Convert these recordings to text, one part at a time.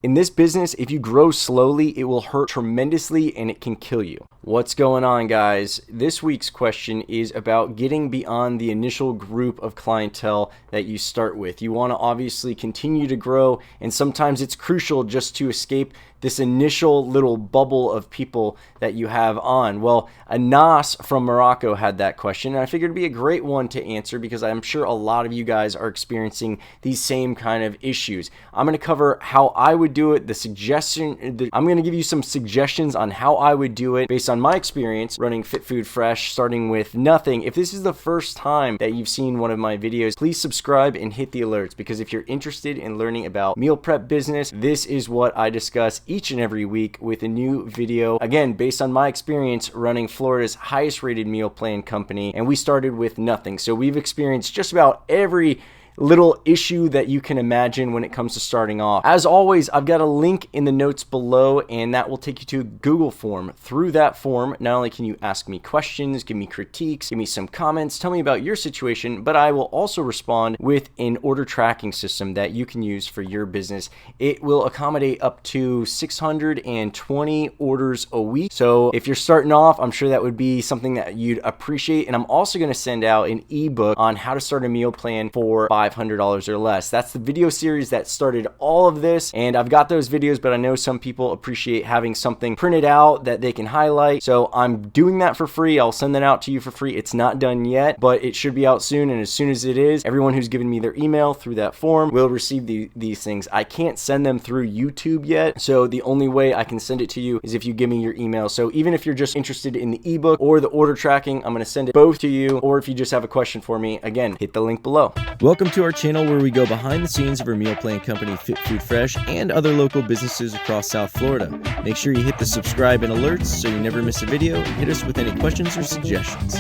In this business, if you grow slowly, it will hurt tremendously and it can kill you. What's going on, guys? This week's question is about getting beyond the initial group of clientele that you start with. You want to obviously continue to grow, and sometimes it's crucial just to escape this initial little bubble of people that you have on. Well, Anas from Morocco had that question, and I figured it'd be a great one to answer because I'm sure a lot of you guys are experiencing these same kind of issues. I'm going to cover how I would do it, I'm going to give you some suggestions on how I would do it based on my experience running Fit Food Fresh, starting with nothing. If this is the first time that you've seen one of my videos, please subscribe and hit the alerts, because if you're interested in learning about meal prep business, this is what I discuss each and every week with a new video, again based on my experience running Florida's highest rated meal plan company, and we started with nothing. So we've experienced just about every little issue that you can imagine when it comes to starting off. As always, I've got a link in the notes below, and that will take you to a Google form. Through that form, not only can you ask me questions, give me critiques, give me some comments, tell me about your situation, but I will also respond with an order tracking system that you can use for your business. It will accommodate up to 620 orders a week. So if you're starting off, I'm sure that would be something that you'd appreciate. And I'm also going to send out an ebook on how to start a meal plan for $500 or less. That's the video series that started all of this, and I've got those videos, but I know some people appreciate having something printed out that they can highlight, so I'm doing that for free. I'll send that out to you for free. It's not done yet, but it should be out soon, and as soon as it is, everyone who's given me their email through that form will receive these things. I can't send them through YouTube yet, so the only way I can send it to you is if you give me your email. So even if you're just interested in the ebook or the order tracking, I'm going to send it both to you, or if you just have a question for me, again, hit the link below. Welcome to our channel, where we go behind the scenes of our meal plan company Fit Food Fresh and other local businesses across South Florida. Make sure you hit the subscribe and alerts so you never miss a video, and hit us with any questions or suggestions.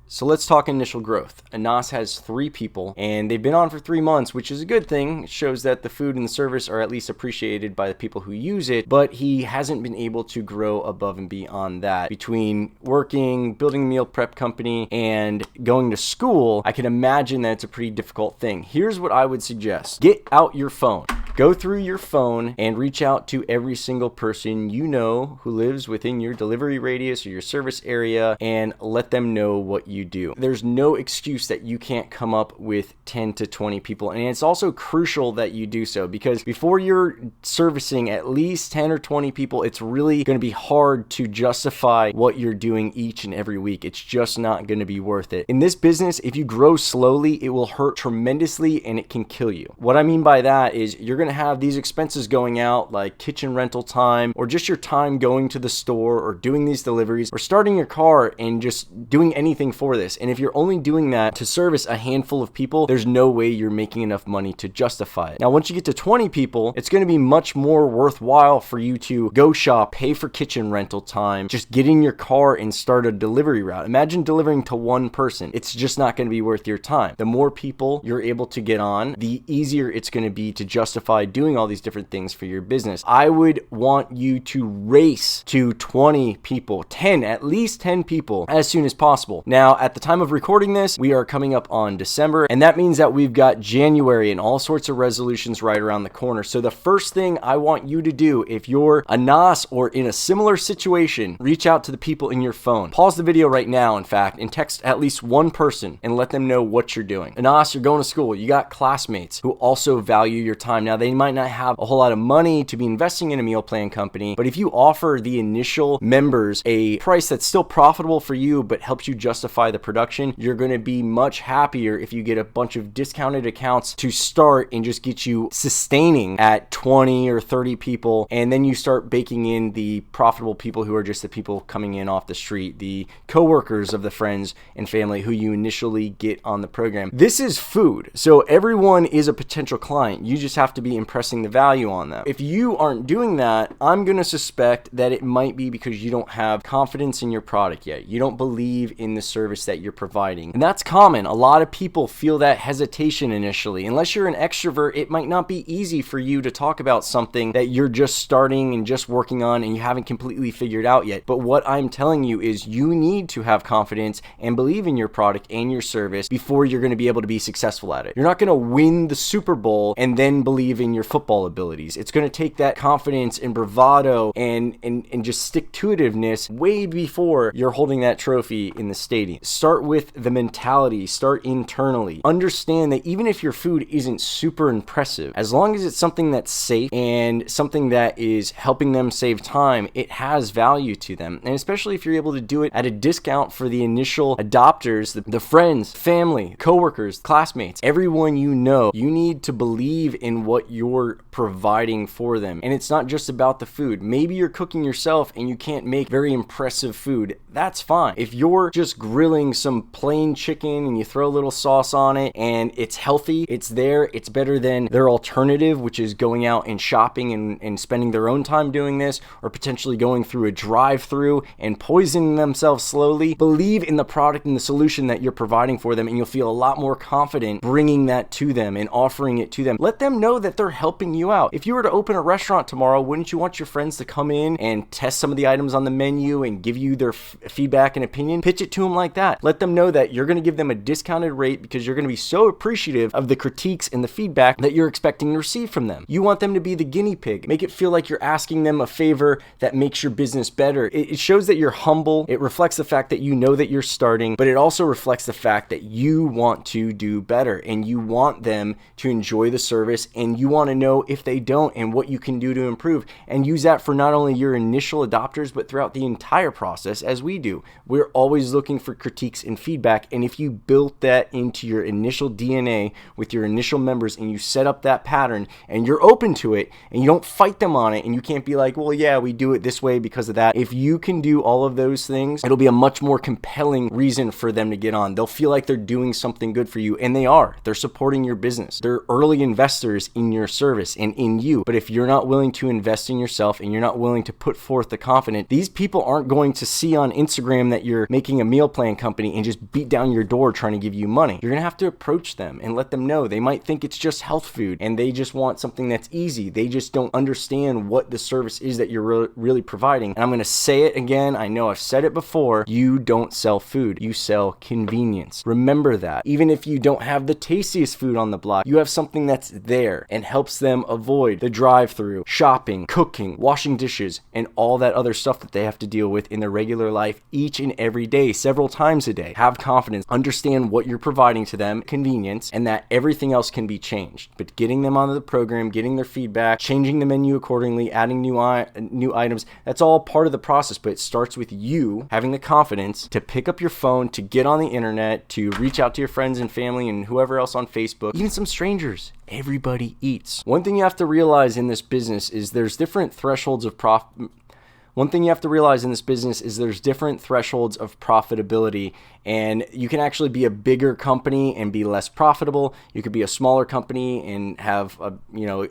So let's talk initial growth. Anas has 3 people, and they've been on for 3 months, which is a good thing. It shows that the food and the service are at least appreciated by the people who use it, but he hasn't been able to grow above and beyond that. Between working, building a meal prep company, and going to school, I can imagine that it's a pretty difficult thing. Here's what I would suggest. Get out your phone. Go through your phone and reach out to every single person you know who lives within your delivery radius or your service area, and let them know what you do. There's no excuse that you can't come up with 10 to 20 people, and it's also crucial that you do so, because before you're servicing at least 10 or 20 people, it's really going to be hard to justify what you're doing each and every week. It's just not going to be worth it. In this business, if you grow slowly, it will hurt tremendously and it can kill you. What I mean by that is you're going to have these expenses going out, like kitchen rental time, or just your time going to the store, or doing these deliveries, or starting your car, and just doing anything for this. And if you're only doing that to service a handful of people, there's no way you're making enough money to justify it. Now, once you get to 20 people, it's going to be much more worthwhile for you to go shop, pay for kitchen rental time, just get in your car and start a delivery route. Imagine delivering to one person. It's just not going to be worth your time. The more people you're able to get on, the easier it's going to be to justify doing all these different things for your business. I would want you to race to 20 people, 10, at least 10 people as soon as possible. Now, at the time of recording this, we are coming up on December, and that means that we've got January and all sorts of resolutions right around the corner. So the first thing I want you to do, if you're Anas or in a similar situation, reach out to the people in your phone. Pause the video right now, in fact, and text at least one person and let them know what you're doing. Anas, you're going to school. You got classmates who also value your time. Now, they might not have a whole lot of money to be investing in a meal plan company, but if you offer the initial members a price that's still profitable for you but helps you justify the production, you're going to be much happier if you get a bunch of discounted accounts to start and just get you sustaining at 20 or 30 people, and then you start baking in the profitable people who are just the people coming in off the street, the coworkers of the friends and family who you initially get on the program. This is food, so everyone is a potential client. You just have to be impressing the value on them. If you aren't doing that, I'm going to suspect that it might be because you don't have confidence in your product yet. You don't believe in the service service that you're providing. And that's common. A lot of people feel that hesitation initially. Unless you're an extrovert, it might not be easy for you to talk about something that you're just starting and just working on and you haven't completely figured out yet. But what I'm telling you is you need to have confidence and believe in your product and your service before you're going to be able to be successful at it. You're not going to win the Super Bowl and then believe in your football abilities. It's going to take that confidence and bravado and just stick-to-itiveness way before you're holding that trophy in the stadium. Start with the mentality. Start internally. Understand that even if your food isn't super impressive, as long as it's something that's safe and something that is helping them save time, it has value to them. And especially if you're able to do it at a discount for the initial adopters, the friends, family, coworkers, classmates, everyone you know, you need to believe in what you're providing for them. And it's not just about the food. Maybe you're cooking yourself and you can't make very impressive food. That's fine. If you're just grilling some plain chicken and you throw a little sauce on it and it's healthy, it's there, it's better than their alternative, which is going out and shopping and spending their own time doing this, or potentially going through a drive-through and poisoning themselves slowly. Believe in the product and the solution that you're providing for them, and you'll feel a lot more confident bringing that to them and offering it to them. Let them know that they're helping you out. If you were to open a restaurant tomorrow, wouldn't you want your friends to come in and test some of the items on the menu and give you their feedback and opinion? Pitch it to them like that. Let them know that you're going to give them a discounted rate because you're going to be so appreciative of the critiques and the feedback that you're expecting to receive from them. You want them to be the guinea pig. Make it feel like you're asking them a favor that makes your business better. It shows that you're humble. It reflects the fact that you know that you're starting, but it also reflects the fact that you want to do better and you want them to enjoy the service, and you want to know if they don't and what you can do to improve, and use that for not only your initial adopters but throughout the entire process, as we do. We're always looking for critiques and feedback, and if you built that into your initial DNA with your initial members and you set up that pattern and you're open to it and you don't fight them on it, and you can't be like, well, yeah, we do it this way because of that. If you can do all of those things, it'll be a much more compelling reason for them to get on. They'll feel like they're doing something good for you, and they are. They're supporting your business. They're early investors in your service and in you. But if you're not willing to invest in yourself and you're not willing to put forth the confidence, these people aren't going to see on Instagram that you're making a meal plan company and just beat down your door trying to give you money. You're going to have to approach them and let them know. They might think it's just health food and they just want something that's easy. They just don't understand what the service is that you're really providing. And I'm going to say it again. I know I've said it before. You don't sell food. You sell convenience. Remember that. Even if you don't have the tastiest food on the block, you have something that's there and helps them avoid the drive-through, shopping, cooking, washing dishes, and all that other stuff that they have to deal with in their regular life each and every day, several times a day. Have confidence. Understand what you're providing to them, convenience, and that everything else can be changed. But getting them onto the program, getting their feedback, changing the menu accordingly, adding new items, that's all part of the process. But it starts with you having the confidence to pick up your phone, to get on the internet, to reach out to your friends and family and whoever else on Facebook, even some strangers. Everybody eats. One thing you have to realize in this business is there's different thresholds of profitability, and you can actually be a bigger company and be less profitable. You could be a smaller company and have a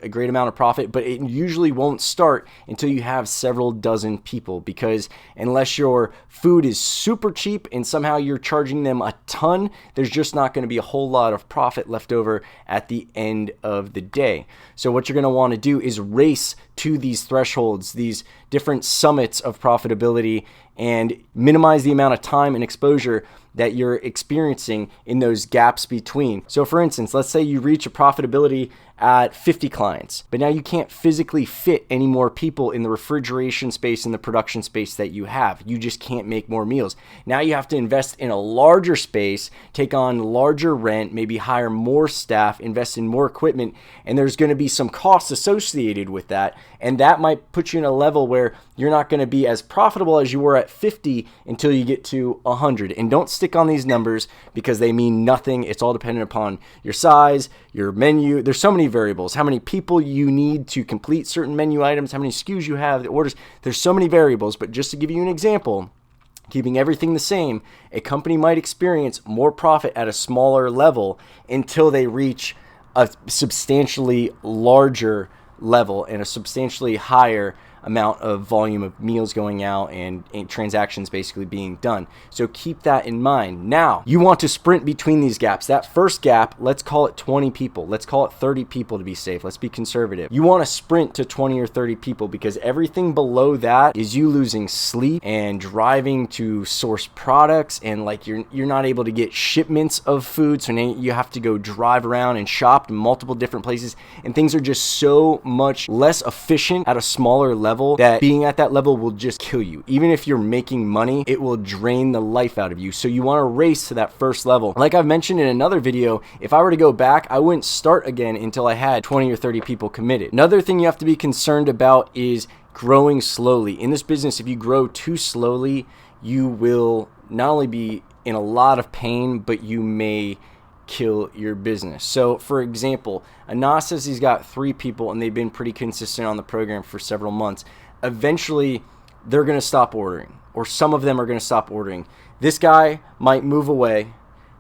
great amount of profit, but it usually won't start until you have several dozen people, because unless your food is super cheap and somehow you're charging them a ton, there's just not going to be a whole lot of profit left over at the end of the day. So what you're going to want to do is race to these thresholds, these different summits of profitability, and minimize the amount of time and exposure that you're experiencing in those gaps between. So for instance, let's say you reach a profitability at 50 clients, but now you can't physically fit any more people in the refrigeration space and the production space that you have. You just can't make more meals. Now you have to invest in a larger space, take on larger rent, maybe hire more staff, invest in more equipment, and there's going to be some costs associated with that. And that might put you in a level where you're not going to be as profitable as you were at 50 until you get to 100. And don't stick on these numbers because they mean nothing. It's all dependent upon your size, your menu. There's so many variables. How many people you need to complete certain menu items, how many SKUs you have, the orders. There's so many variables. But just to give you an example, keeping everything the same, a company might experience more profit at a smaller level until they reach a substantially larger level and a substantially higher amount of volume of meals going out and transactions basically being done. So keep that in mind. Now, you want to sprint between these gaps. That first gap, let's call it 20 people. Let's call it 30 people to be safe. Let's be conservative. You want to sprint to 20 or 30 people, because everything below that is you losing sleep and driving to source products, and like you're not able to get shipments of food. So now you have to go drive around and shop in multiple different places, and things are just so much less efficient at a smaller level that being at that level will just kill you. Even if you're making money, it will drain the life out of you. So you want to race to that first level. Like I've mentioned in another video, if I were to go back, I wouldn't start again until I had 20 or 30 people committed. Another thing you have to be concerned about is growing slowly. In this business, if you grow too slowly, you will not only be in a lot of pain, but you may kill your business. So for example, Anas says he's got 3 people and they've been pretty consistent on the program for several months. Eventually, they're going to stop ordering, or some of them are going to stop ordering. This guy might move away.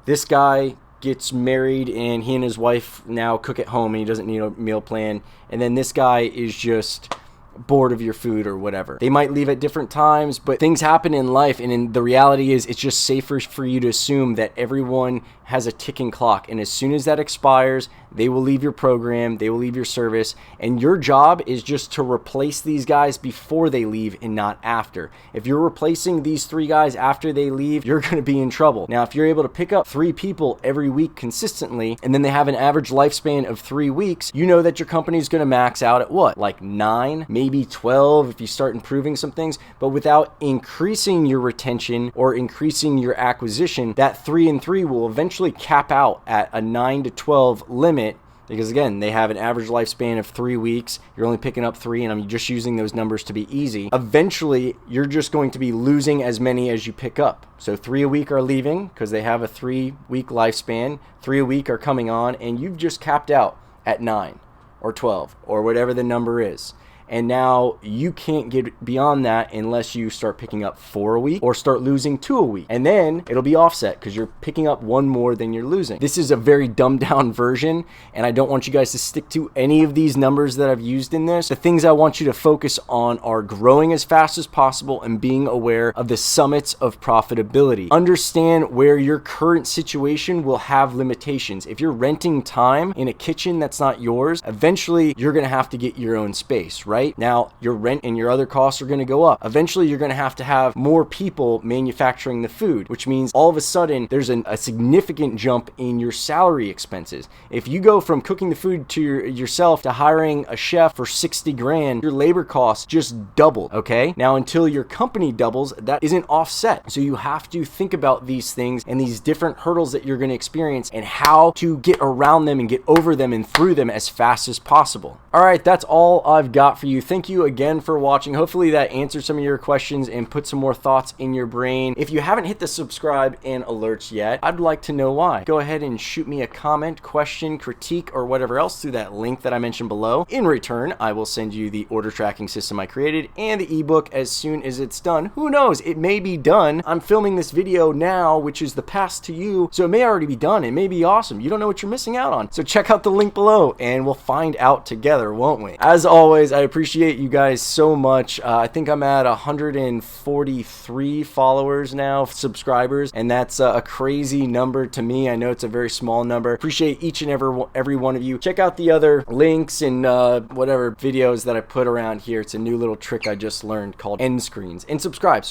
This guy gets married and he and his wife now cook at home and he doesn't need a meal plan. And then this guy is just bored of your food or whatever. They might leave at different times, but things happen in life, and the reality is it's just safer for you to assume that everyone has a ticking clock, and as soon as that expires, they will leave your program, they will leave your service, and your job is just to replace these guys before they leave and not after. If you're replacing these 3 guys after they leave, you're going to be in trouble. Now, if you're able to pick up 3 people every week consistently, and then they have an average lifespan of 3 weeks, you know that your company is going to max out at what? Like 9, maybe 12 if you start improving some things, but without increasing your retention or increasing your acquisition, that 3 and 3 will eventually cap out at a 9 to 12 limit, because again, they have an average lifespan of 3 weeks. You're only picking up 3, and I'm just using those numbers to be easy. Eventually, you're just going to be losing as many as you pick up. So 3 a week are leaving because they have a 3-week lifespan. 3 a week are coming on, and you've just capped out at 9 or 12 or whatever the number is. And now you can't get beyond that unless you start picking up 4 a week or start losing 2 a week. And then it'll be offset because you're picking up 1 more than you're losing. This is a very dumbed down version, and I don't want you guys to stick to any of these numbers that I've used in this. The things I want you to focus on are growing as fast as possible and being aware of the summits of profitability. Understand where your current situation will have limitations. If you're renting time in a kitchen that's not yours, eventually you're going to have to get your own space, right? Now, your rent and your other costs are going to go up. Eventually, you're going to have more people manufacturing the food, which means all of a sudden there's a significant jump in your salary expenses. If you go from cooking the food to yourself to hiring a chef for 60 grand, your labor costs just doubled, okay? Now, until your company doubles, that isn't offset. So you have to think about these things and these different hurdles that you're going to experience and how to get around them and get over them and through them as fast as possible. All right, that's all I've got for you. Thank you again for watching. Hopefully that answered some of your questions and put some more thoughts in your brain. If you haven't hit the subscribe and alerts yet, I'd like to know why. Go ahead and shoot me a comment, question, critique, or whatever else through that link that I mentioned below. In return, I will send you the order tracking system I created and the ebook as soon as it's done. Who knows? It may be done. I'm filming this video now, which is the past to you, so it may already be done. It may be awesome. You don't know what you're missing out on. So check out the link below and we'll find out together, won't we? As always, I appreciate you guys so much. I think I'm at 143 followers now, subscribers, and that's a crazy number to me. I know it's a very small number. Appreciate each and every one of you. Check out the other links and whatever videos that I put around here. It's a new little trick I just learned called end screens. And subscribe.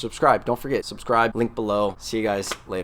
Don't forget, subscribe. Link below. See you guys later.